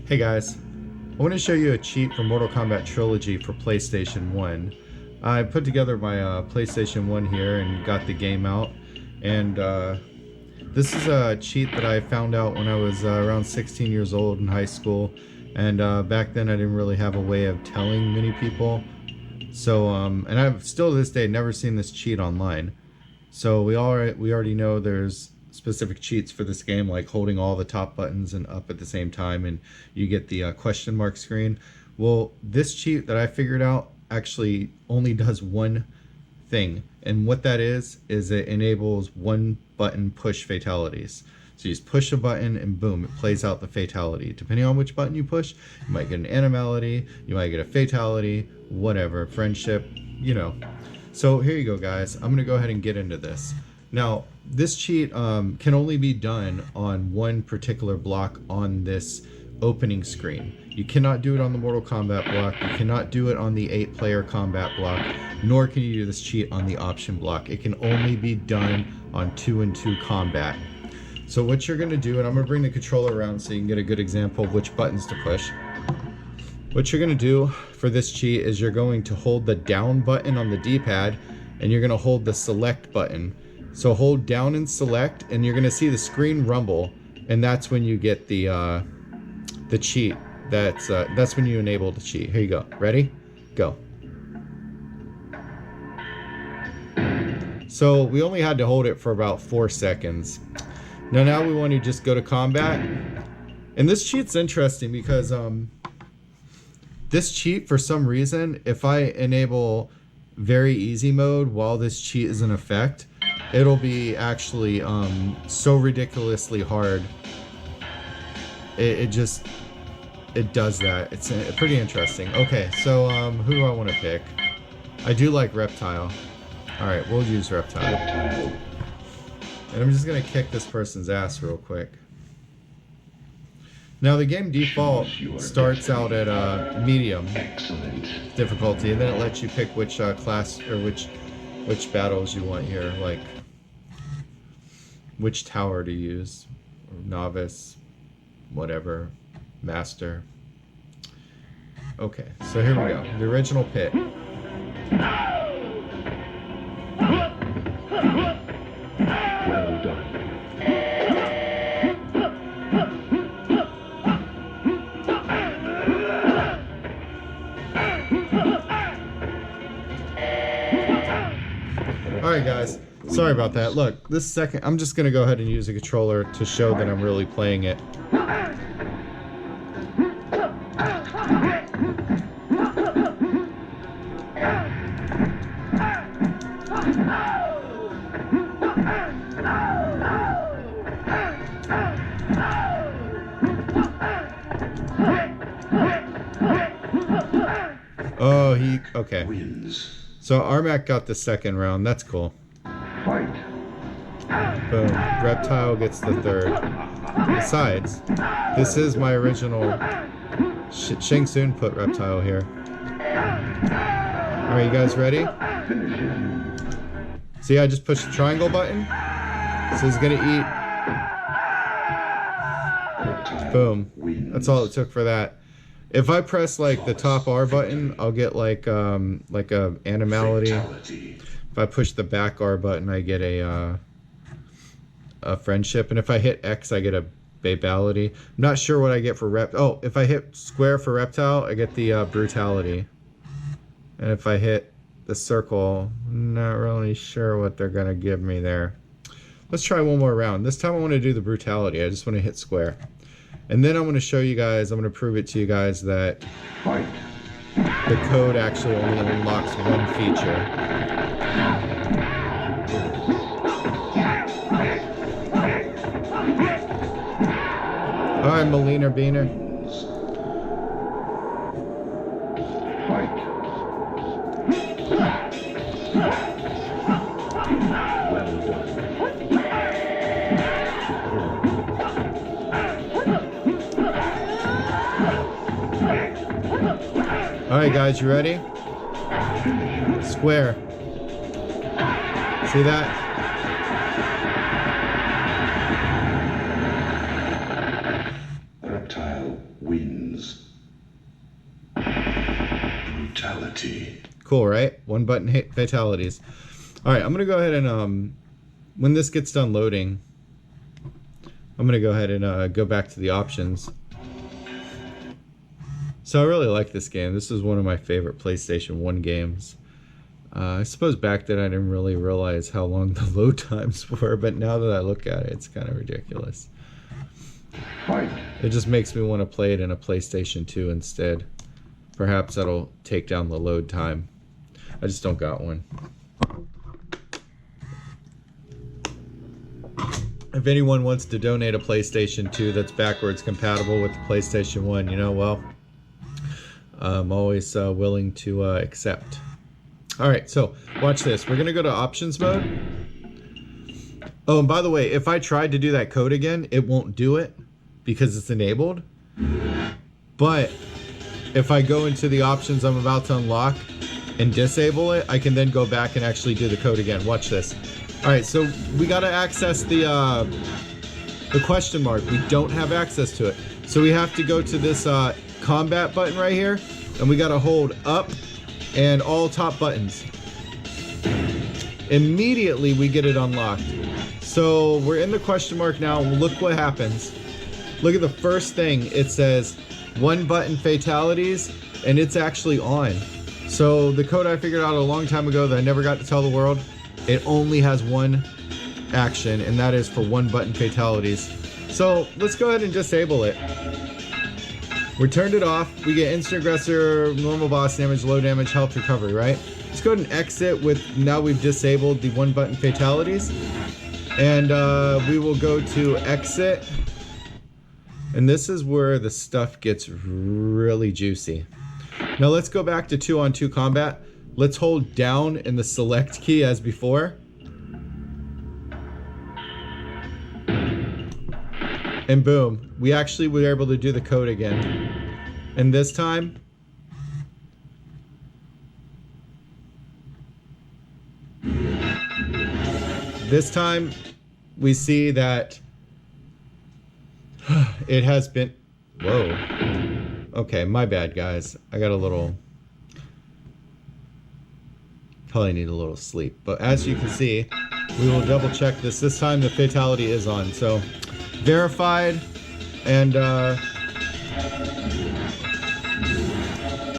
Hey guys, I want to show you a cheat for Mortal Kombat Trilogy for PlayStation 1. I put together my PlayStation 1 here and got the game out, and this is a cheat that I found out when I was around 16 years old in high school, and back then I didn't really have a way of telling many people. So, and I've still to this day never seen this cheat online. So we already know there's specific cheats for this game, like holding all the top buttons and up at the same time, and you get the question mark screen. Well, this cheat that I figured out actually only does one thing, and what that is it enables one button push fatalities. So you just push a button and boom, it plays out the fatality. Depending on which button you push, you might get an animality, you might get a fatality, whatever, friendship, you know. So here you go, guys. I'm gonna go ahead and get into this. Now, this cheat can only be done on one particular block on this opening screen. You cannot do it on the Mortal Kombat block, you cannot do it on the 8-player combat block, nor can you do this cheat on the option block. It can only be done on 2-and-2 combat. So what you're going to do, and I'm going to bring the controller around so you can get a good example of which buttons to push. What you're going to do for this cheat is you're going to hold the down button on the D-pad, and you're going to hold the select button. So hold down and select, and you're going to see the screen rumble, and that's when you get the cheat. That's when you enable the cheat. Here you go. Ready? Go. So we only had to hold it for about 4 seconds. Now we want to just go to combat. And this cheat's interesting because this cheat, for some reason, if I enable very easy mode while this cheat is in effect, it'll be actually so ridiculously hard. It does that. It's pretty interesting. Okay, so who do I want to pick? I do like Reptile. Alright, we'll use Reptile. And I'm just going to kick this person's ass real quick. Now the game default starts out at medium difficulty, and then it lets you pick which class or which battles you want here, like which tower to use, or novice, whatever, master. Okay, so here we go. The original pit. Well done. Alright guys, sorry about that. Look, this second, I'm just going to go ahead and use a controller to show that I'm really playing it. Oh, okay. Wins. So Armac got the second round. That's cool. Fight. Boom. Reptile gets the third. Besides, this is my original. Shang Tsung put Reptile here. Alright, you guys ready? See, I just pushed the triangle button. So he's gonna eat. Boom. That's all it took for that. If I press like the top R button, I'll get like a animality. If I push the back R button, I get a friendship, and if I hit X, I get a babality. I'm not sure what I get for Oh, if I hit square for Reptile, I get the brutality, and if I hit the circle, I'm not really sure what they're gonna give me there. Let's try one more round. This time I want to do the brutality. I just want to hit square. And then I'm going to show you guys, I'm going to prove it to you guys that the code actually only unlocks one feature. Alright, Melina Beaner. Alright guys, you ready? Square. See that? Reptile wins. Cool, right? One button hit fatalities. All right, I'm gonna go ahead and when this gets done loading, I'm gonna go ahead and go back to the options. So I really like this game. This is one of my favorite PlayStation 1 games. I suppose back then I didn't really realize how long the load times were, but now that I look at it, it's kind of ridiculous. Fight. It just makes me want to play it in a PlayStation 2 instead. Perhaps that'll take down the load time. I just don't got one. If anyone wants to donate a PlayStation 2 that's backwards compatible with the PlayStation 1, you know, well, I'm always willing to accept. Alright, so watch this. We're going to go to options mode. Oh, and by the way, if I tried to do that code again, it won't do it because it's enabled. But if I go into the options I'm about to unlock and disable it, I can then go back and actually do the code again. Watch this. Alright, so we got to access the question mark. We don't have access to it. So we have to go to this combat button right here, and we got to hold up and all top buttons. Immediately we get it unlocked. So we're in the question mark now. Look what happens. Look at the first thing. It says one button fatalities, and it's actually on. So the code I figured out a long time ago that I never got to tell the world, it only has one action, and that is for one button fatalities. So let's go ahead and disable it. We turned it off. We get instant aggressor, normal boss damage, low damage, health recovery, right? Let's go ahead and exit with, now we've disabled the one button fatalities. And we will go to exit. And this is where the stuff gets really juicy. Now let's go back to 2-on-2 combat. Let's hold down in the select key as before. And boom, we actually were able to do the code again. And this time, we see that it has been, whoa. Okay, my bad guys. I got a little, probably need a little sleep. But as you can see, we will double check this. This time the fatality is on, so verified, and